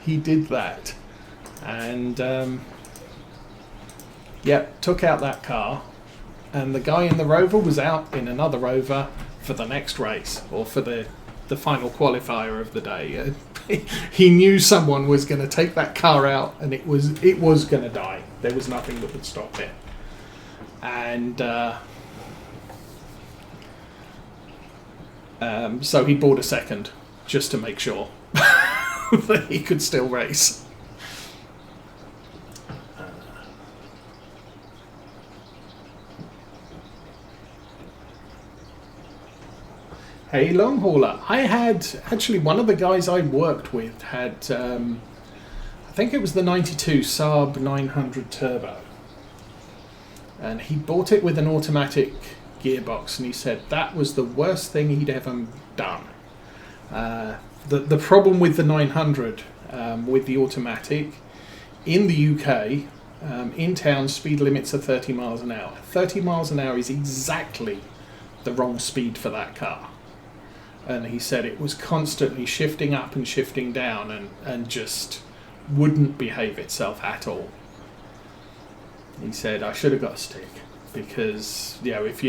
he did that. And yeah, took out that car, and the guy in the Rover was out in another Rover for the next race, or for the final qualifier of the day. He knew someone was going to take that car out, and it was going to die. There was nothing that would stop it. And so he bought a second just to make sure that he could still race. Hey, long hauler. I had, actually, one of the guys I worked with had, I think it was the 92 Saab 900 Turbo. And he bought it with an automatic gearbox, and he said that was the worst thing he'd ever done. The problem with the 900, with the automatic, in the UK, in town, speed limits are 30 miles an hour. 30 miles an hour is exactly the wrong speed for that car. And he said it was constantly shifting up and shifting down, and just wouldn't behave itself at all. He said, I should have got a stick, because you know, if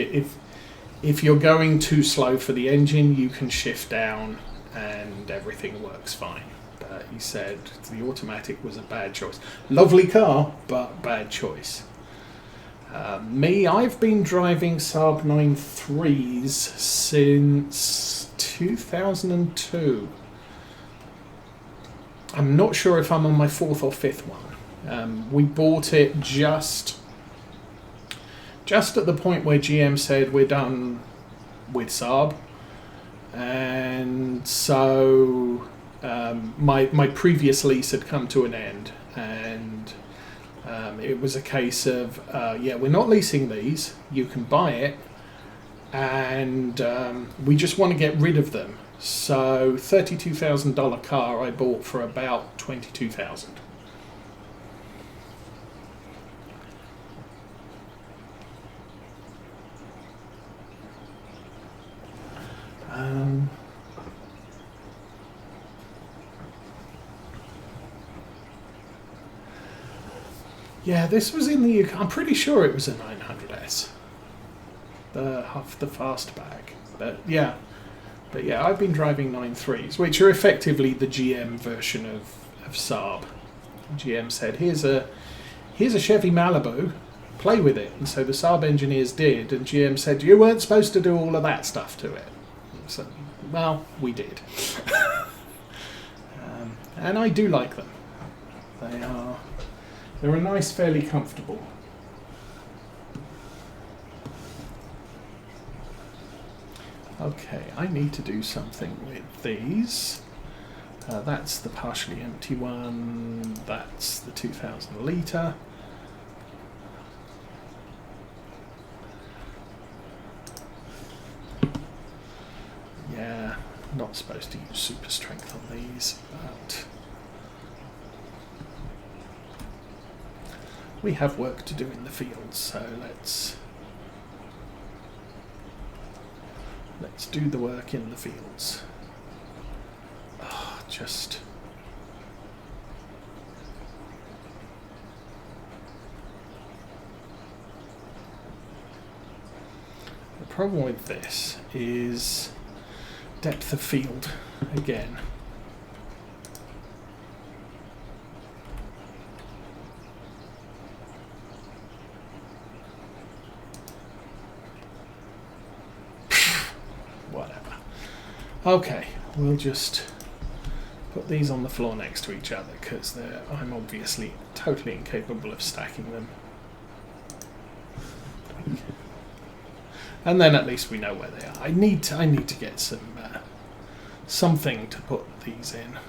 you're going too slow for the engine, you can shift down and everything works fine. But he said the automatic was a bad choice. Lovely car, but bad choice. Me, I've been driving Saab 9.3s since 2002. I'm not sure if I'm on my fourth or fifth one. We bought it just at the point where GM said we're done with Saab, and so my previous lease had come to an end, and it was a case of yeah, we're not leasing these, you can buy it, and we just want to get rid of them. So $32,000 car I bought for about $22,000. Yeah, this was in the UK. I'm pretty sure it was a 900S, the fastback. But yeah, I've been driving 9.3s, which are effectively the GM version of Saab. GM said, here's a Chevy Malibu, play with it. And so the Saab engineers did, and GM said, you weren't supposed to do all of that stuff to it. So, well, we did. And I do like them. They're a nice, fairly comfortable. Okay, I need to do something with these. That's the partially empty one. That's the 2,000 litre. Yeah, not supposed to use super strength on these, but we have work to do in the field, so let's do the work in the fields. Just the problem with this is depth of field again. Whatever. Okay, we'll just put these on the floor next to each other, because I'm obviously totally incapable of stacking them. And then at least we know where they are. I need to get something to put these in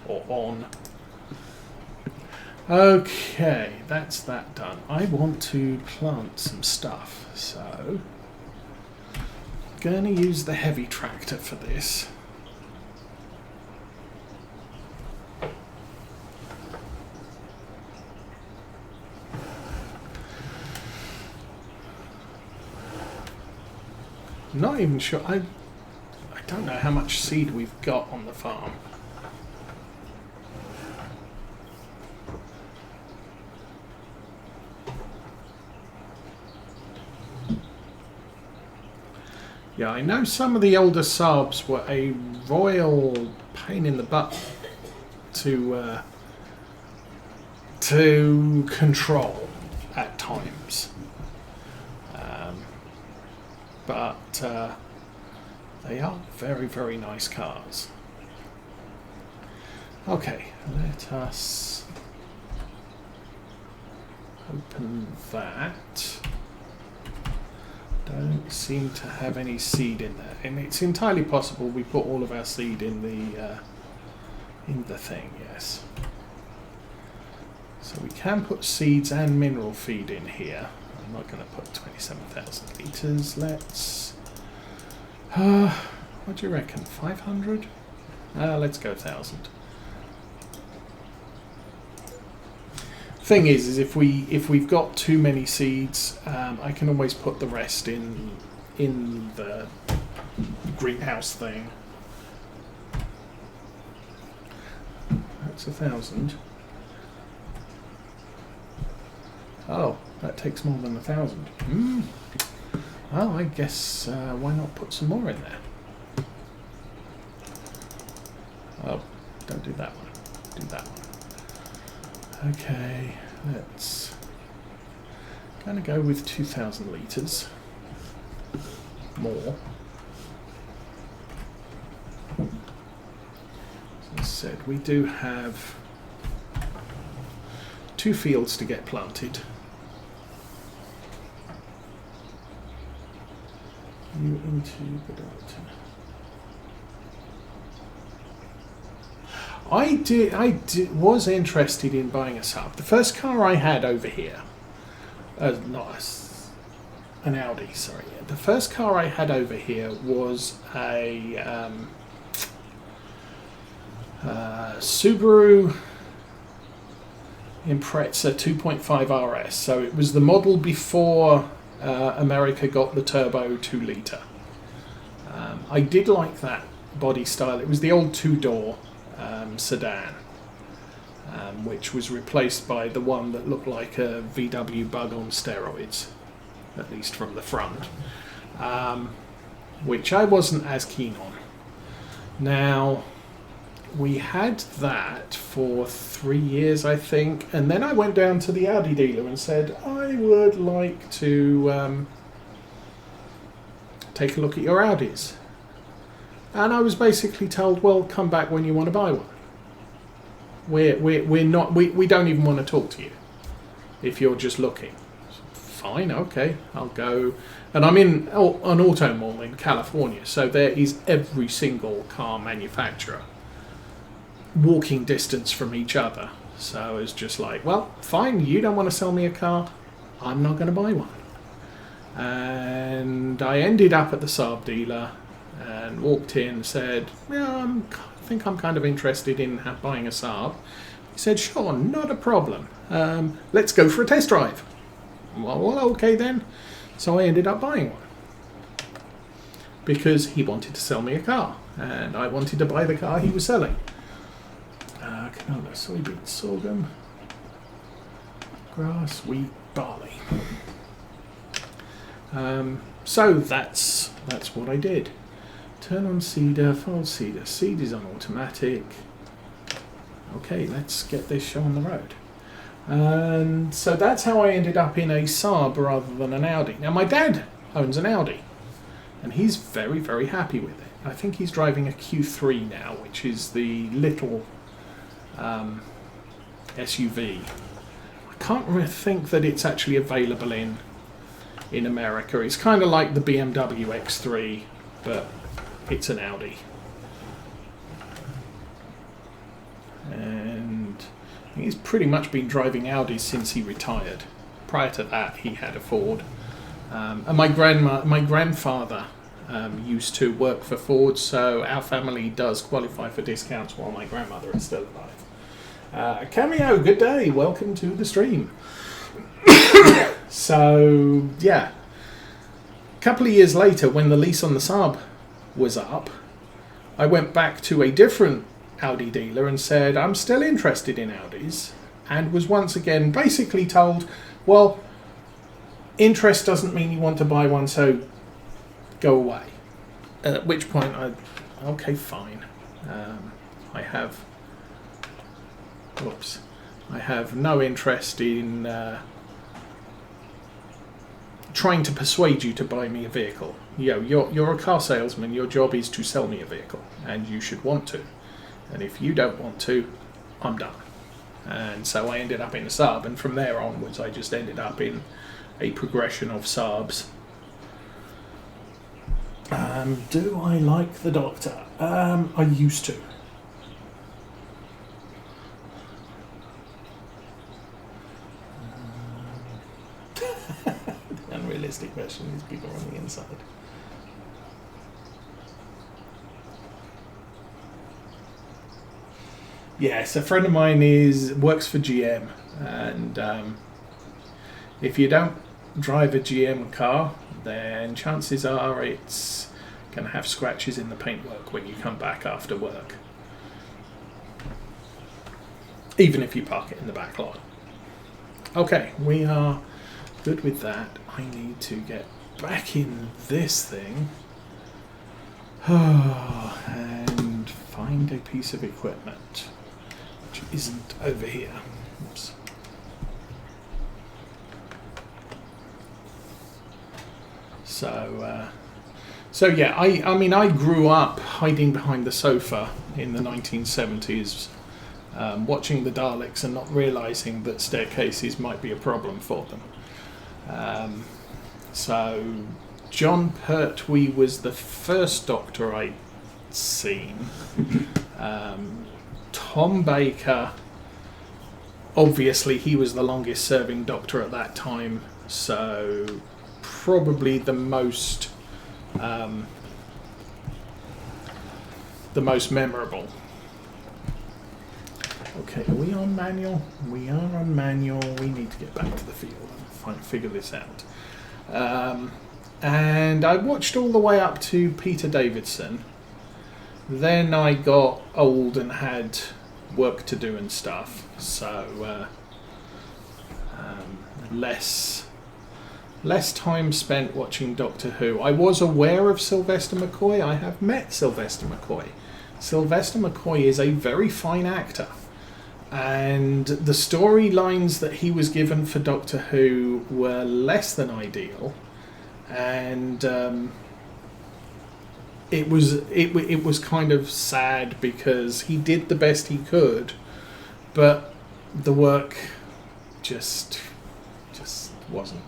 or on. Okay, that's that done. I want to plant some stuff, so gonna use the heavy tractor for this. Not even sure. I don't know how much seed we've got on the farm. Yeah, I know some of the older Saabs were a royal pain in the butt to control at times, but they are very, very nice cars. Okay, let us open that. Don't seem to have any seed in there, and it's entirely possible we put all of our seed in the thing. Yes, so we can put seeds and mineral feed in here. I'm not going to put 27,000 litres. Let's what do you reckon, 500? Let's go 1,000. Thing is if we've got too many seeds, I can always put the rest in the greenhouse thing. That's 1,000. Oh, that takes more than 1,000. Well, I guess why not put some more in there? Oh, don't do that one. Do that one. Okay, let's kind of go with 2,000 litres more. As I said, we do have 2 fields to get planted. You into the I was interested in buying a Saab. The first car I had over here, an Audi, sorry. The first car I had over here was a Subaru Impreza 2.5 RS. So it was the model before America got the turbo 2 litre. I did like that body style. It was the old 2-door sedan, which was replaced by the one that looked like a VW Bug on steroids, at least from the front, which I wasn't as keen on. Now, we had that for 3 years, I think, and then I went down to the Audi dealer and said, I would like to take a look at your Audis. And I was basically told, well, come back when you want to buy one. We don't even want to talk to you if you're just looking. Fine, okay, I'll go. And I'm in an auto mall in California, so there is every single car manufacturer walking distance from each other. So it's just like, well, fine, you don't want to sell me a car, I'm not going to buy one. And I ended up at the Saab dealer and walked in and said, yeah, I think I'm kind of interested in buying a Saab. He said, sure, not a problem. Let's go for a test drive. Well, okay then. So I ended up buying one. Because he wanted to sell me a car. And I wanted to buy the car he was selling. Canola, soybean, sorghum, grass, wheat, barley. So that's what I did. Turn on seeder, fold seeder. Seed is on automatic. Okay, let's get this show on the road. And so that's how I ended up in a Saab rather than an Audi. Now my dad owns an Audi, and he's very, very happy with it. I think he's driving a Q3 now, which is the little SUV. I can't really think that it's actually available in America. It's kind of like the BMW X3, but it's an Audi. And he's pretty much been driving Audis since he retired. Prior to that, he had a Ford. And my grandfather used to work for Ford, so our family does qualify for discounts while my grandmother is still alive. Cameo, good day. Welcome to the stream. So, yeah. A couple of years later, when the lease on the Saab was up, I went back to a different Audi dealer and said, I'm still interested in Audis, and was once again basically told, well, interest doesn't mean you want to buy one, so go away. At which point okay, fine. I have no interest in trying to persuade you to buy me a vehicle. You're a car salesman. Your job is to sell me a vehicle, and you should want to. And if you don't want to, I'm done. And so I ended up in a Saab, and from there onwards, I just ended up in a progression of Saabs. Do I like the Doctor? I used to. The unrealistic version is bigger on the inside. Yes, a friend of mine works for GM, and if you don't drive a GM car, then chances are it's going to have scratches in the paintwork when you come back after work, even if you park it in the back lot. Okay, we are good with that. I need to get back in this thing and find a piece of equipment which isn't over here. Oops. So yeah, I mean, I grew up hiding behind the sofa in the 1970s, watching the Daleks and not realising that staircases might be a problem for them. So John Pertwee was the first Doctor I'd seen. Tom Baker, obviously he was the longest serving Doctor at that time, so probably the most memorable. Okay, are we on manual? We are on manual. We need to get back to the field and figure this out. And I watched all the way up to Peter Davidson. Then I got old and had work to do and stuff, so less time spent watching Doctor Who. I was aware of Sylvester McCoy. I have met Sylvester McCoy. Sylvester McCoy is a very fine actor, and the storylines that he was given for Doctor Who were less than ideal, and it was kind of sad because he did the best he could, but the work just wasn't.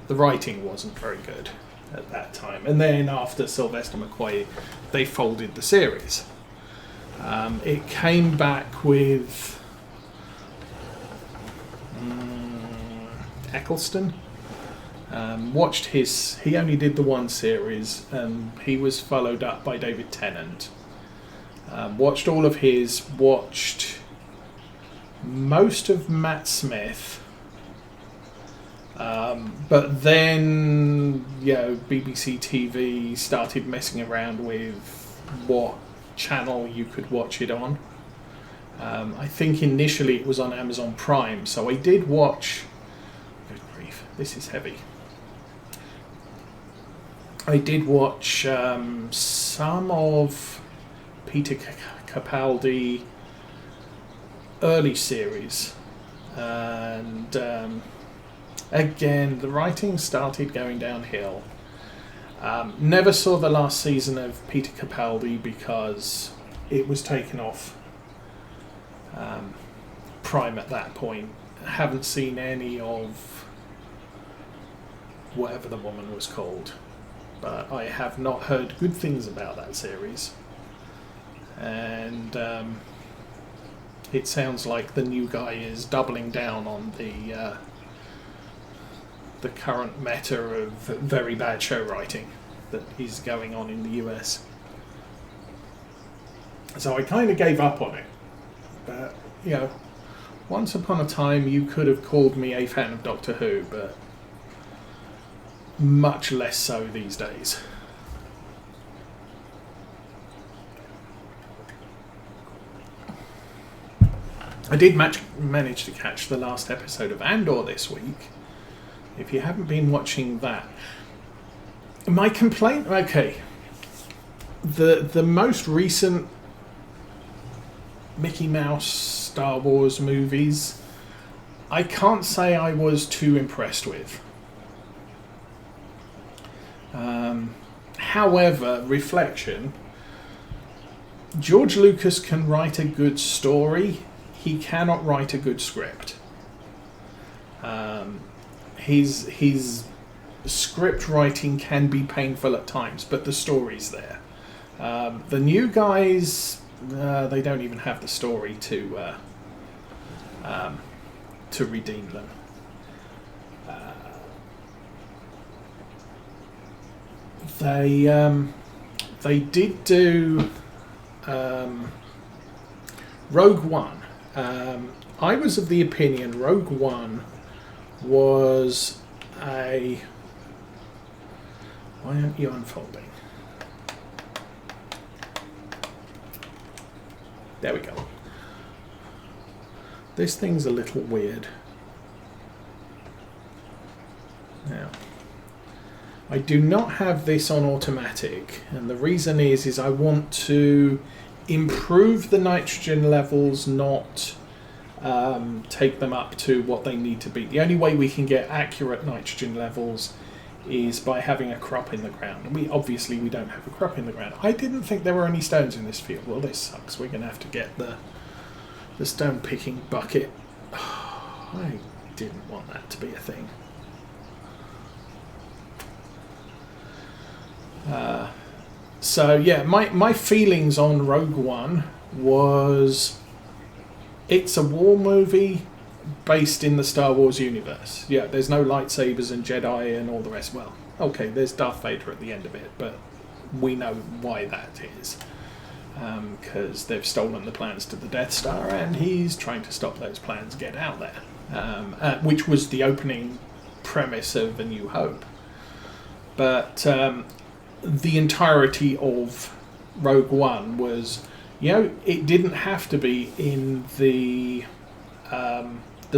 The writing wasn't very good at that time. And then after Sylvester McCoy, they folded the series. It came back with Eccleston. Watched he only did the one series, and he was followed up by David Tennant. Watched all of his, watched most of Matt Smith. But then, BBC TV started messing around with what channel you could watch it on. I think initially it was on Amazon Prime, so I did watch. Good grief, this is heavy. I did watch some of Peter Capaldi early series, and again, the writing started going downhill. Never saw the last season of Peter Capaldi because it was taken off Prime at that point. Haven't seen any of whatever the woman was called, but I have not heard good things about that series. And it sounds like the new guy is doubling down on the current meta of very bad show writing that is going on in the US. So I kind of gave up on it. But, once upon a time you could have called me a fan of Doctor Who, but much less so these days. I did manage to catch the last episode of Andor this week. If you haven't been watching that, my complaint... Okay, the most recent Mickey Mouse Star Wars movies, I can't say I was too impressed with. However, reflection, George Lucas can write a good story. He cannot write a good script. His script writing can be painful at times, but the story's there. The new guys, they don't even have the story to redeem them. They did do Rogue One. I was of the opinion Rogue One was a... Why aren't you unfolding? There we go. This thing's a little weird. Now, I do not have this on automatic, and the reason is I want to improve the nitrogen levels, not take them up to what they need to be. The only way we can get accurate nitrogen levels is by having a crop in the ground. And we don't have a crop in the ground. I didn't think there were any stones in this field. Well, this sucks. We're going to have to get the stone picking bucket. I didn't want that to be a thing. So yeah, my feelings on Rogue One was it's a war movie based in the Star Wars universe. Yeah, there's no lightsabers and Jedi and all the rest. Well, okay, there's Darth Vader at the end of it, but we know why that is. Because they've stolen the plans to the Death Star and he's trying to stop those plans get out there. Which was the opening premise of A New Hope. But the entirety of Rogue One was, it didn't have to be in the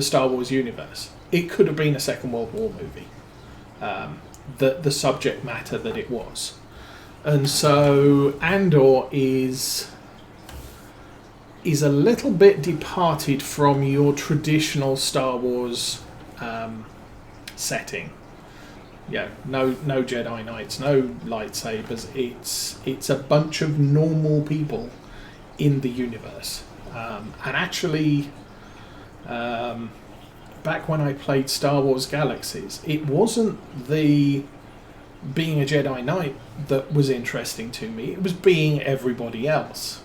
Star Wars universe. It could have been a Second World War movie. The subject matter that it was. And so Andor is a little bit departed from your traditional Star Wars setting. Yeah, no Jedi Knights, no lightsabers. It's a bunch of normal people in the universe. And actually, back when I played Star Wars Galaxies, it wasn't the being a Jedi Knight that was interesting to me. It was being everybody else.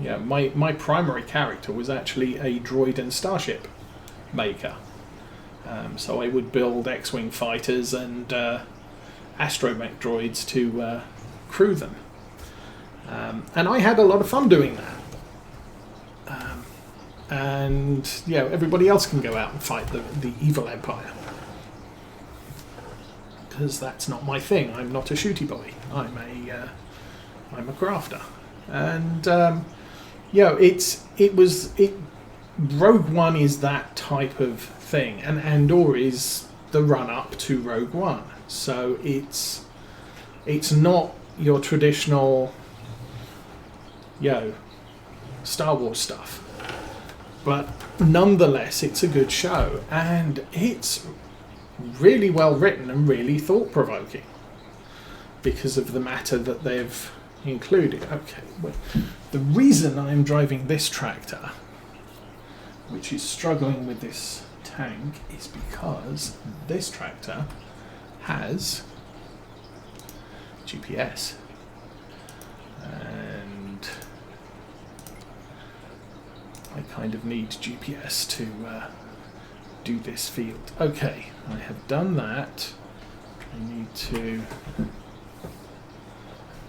Yeah, my primary character was actually a droid and starship maker. So I would build X-Wing fighters and astromech droids to crew them. And I had a lot of fun doing that. And everybody else can go out and fight the evil empire. Because that's not my thing. I'm not a shooty boy. I'm a crafter. And Rogue One is that type of thing, and Andor is the run-up to Rogue One. So it's not your traditional Star Wars stuff, but nonetheless it's a good show, and it's really well written and really thought-provoking because of the matter that they've included. Okay, well, the reason I'm driving this tractor, which is struggling with this tank, is because this tractor has GPS, and I kind of need GPS to do this field. Okay, I have done that. I need to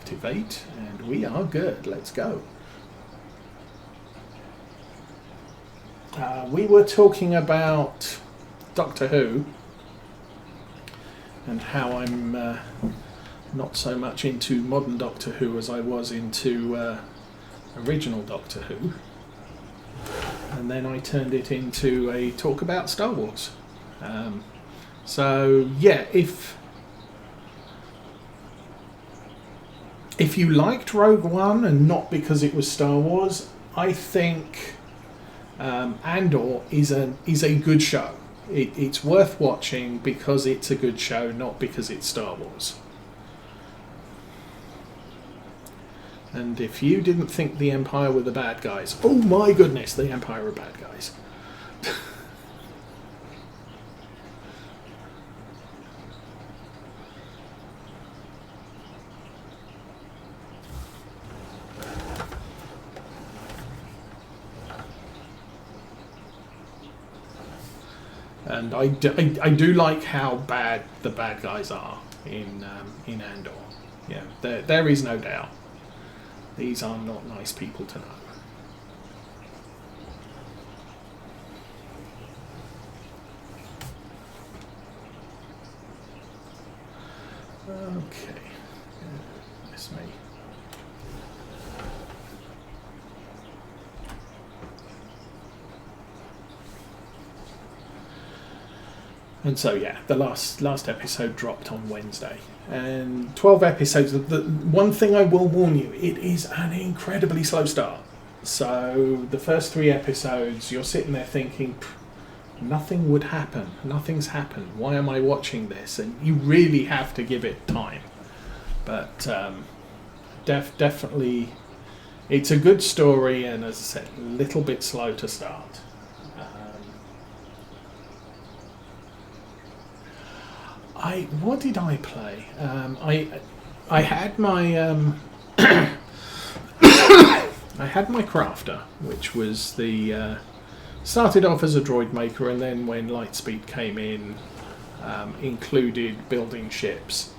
activate, and we are good. Let's go. We were talking about Doctor Who and how I'm not so much into modern Doctor Who as I was into original Doctor Who, and then I turned it into a talk about Star Wars. So yeah, if if you liked Rogue One and not because it was Star Wars, I think Andor is a good show. It's worth watching because it's a good show, not because it's Star Wars. And if you didn't think the Empire were the bad guys, oh my goodness, the Empire are bad guys. And I do like how bad the bad guys are in Andor. Yeah, there is no doubt. These are not nice people to know. Okay, that's me. And so yeah, the last episode dropped on Wednesday, and 12 episodes. The one thing I will warn you, it is an incredibly slow start. So the first 3 episodes, you're sitting there thinking, nothing would happen, nothing's happened. Why am I watching this? And you really have to give it time. But definitely, it's a good story, and as I said, a little bit slow to start. What did I play? I had my I had my crafter, which was the started off as a droid maker, and then when Lightspeed came in, included building ships,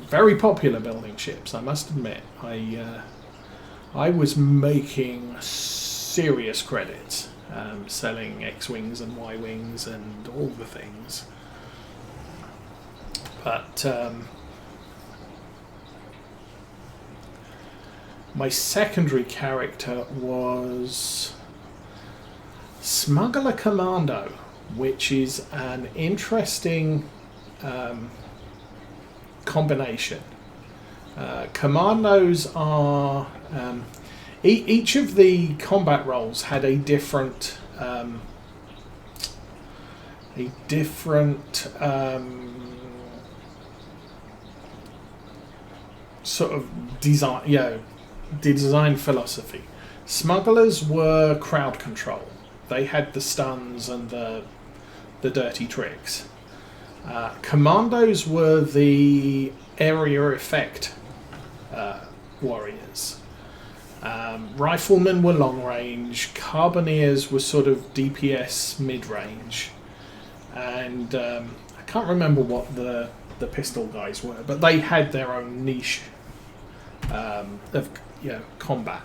very popular building ships. I must admit, I was making serious credits, selling X-wings and Y-wings and all the things. But my secondary character was Smuggler Commando, which is an interesting combination. Commandos are each of the combat roles had a different sort of design philosophy. Smugglers were crowd control. They had the stuns and the dirty tricks. Commandos were the area effect warriors. Riflemen were long range. Carbineers were sort of DPS mid range. And I can't remember what the pistol guys were, but they had their own niche of combat.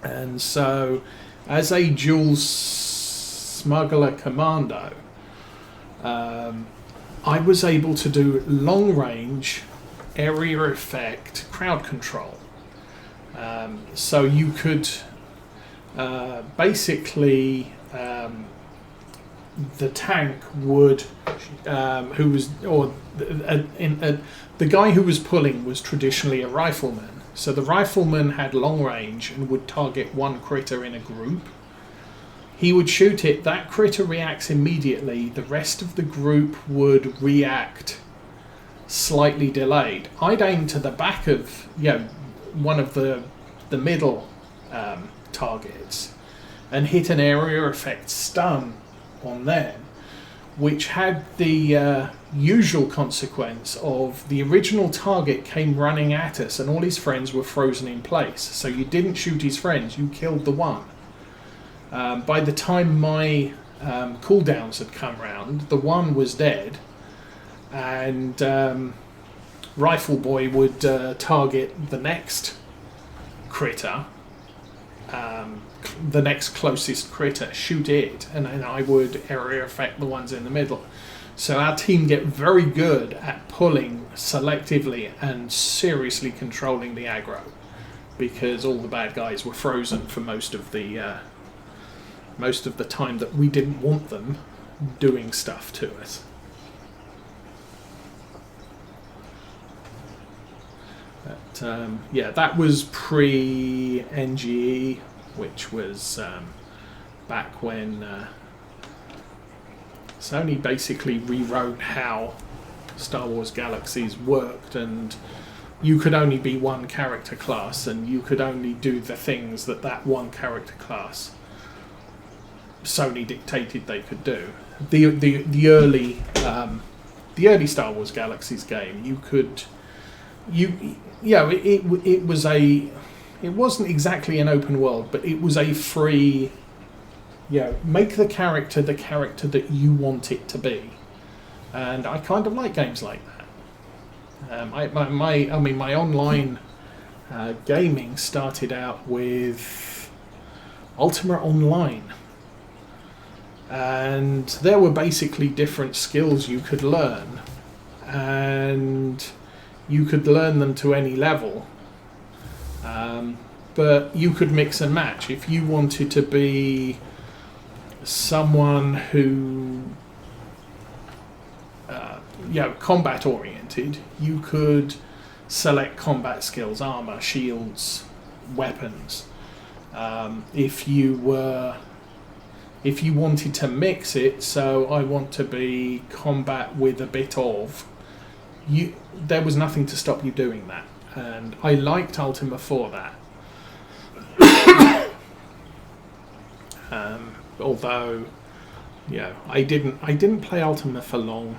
And so, as a dual smuggler commando, I was able to do long range, area effect, crowd control. So you could basically the tank would, the guy who was pulling was traditionally a rifleman. So the rifleman had long range and would target one critter in a group. He would shoot it, that critter reacts immediately, the rest of the group would react slightly delayed. I'd aim to the back of one of the middle targets and hit an area effect stun on them, which had the usual consequence of the original target came running at us and all his friends were frozen in place. So you didn't shoot his friends, you killed the one. By the time my cooldowns had come round, the one was dead, and Rifle Boy would target the next critter, the next closest critter, shoot it, and then I would area effect the ones in the middle. So our team get very good at pulling selectively and seriously controlling the aggro, because all the bad guys were frozen for most of the time that we didn't want them doing stuff to us. yeah, that was pre-NGE, which was back when Sony basically rewrote how Star Wars Galaxies worked, and you could only be one character class, and you could only do the things that that one character class Sony dictated they could do. The early Star Wars Galaxies game, it wasn't exactly an open world, but it was a free, make the character that you want it to be, and I kind of like games like that. My online gaming started out with Ultima Online, and there were basically different skills you could learn, and you could learn them to any level, but you could mix and match. If you wanted to be someone who combat oriented, you could select combat skills, armor, shields, weapons. If you wanted to mix it, so I want to be combat with a bit of, there was nothing to stop you doing that, and I liked Ultima for that. Although, I didn't play Ultima for long.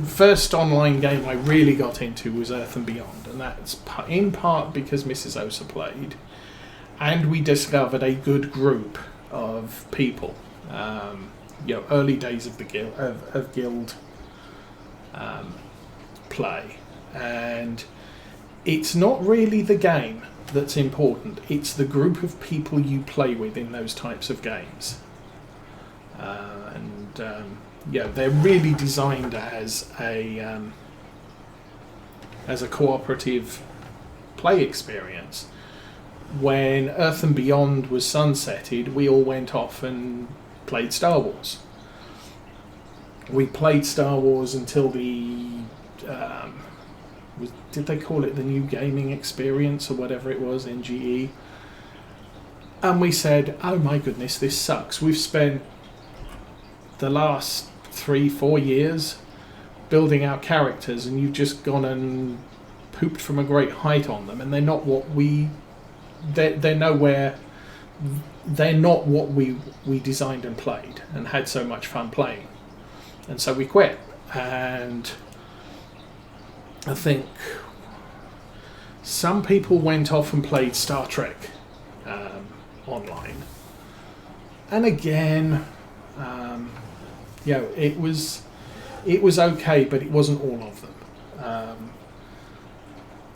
First online game I really got into was Earth and Beyond, and that's in part because Mrs. Osa played, and we discovered a good group of people. Early days of the guild play, and it's not really the game that's important, it's the group of people you play with in those types of games. They're really designed as a cooperative play experience. When Earth and Beyond was sunsetted, we all went off and played Star Wars. We played Star Wars until did they call it the New Gaming Experience or whatever it was, NGE? And we said, oh my goodness, this sucks. We've spent the last 3-4 years building out characters, and you've just gone and pooped from a great height on them, and they're not what we designed and played and had so much fun playing. And so we quit. And I think some people went off and played Star Trek online, and again, it was okay, but it wasn't all of them.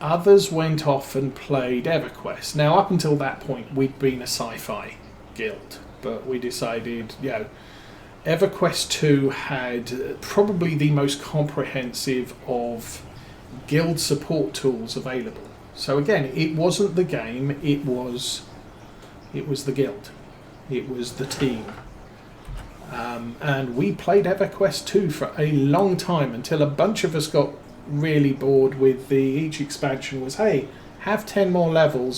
Others went off and played EverQuest. Now, up until that point, we'd been a sci-fi guild, but we decided, EverQuest 2 had probably the most comprehensive of guild support tools available. So again, it wasn't the game, it was the guild. It was the team. And we played EverQuest 2 for a long time, until a bunch of us got really bored with each expansion was, hey, have 10 more levels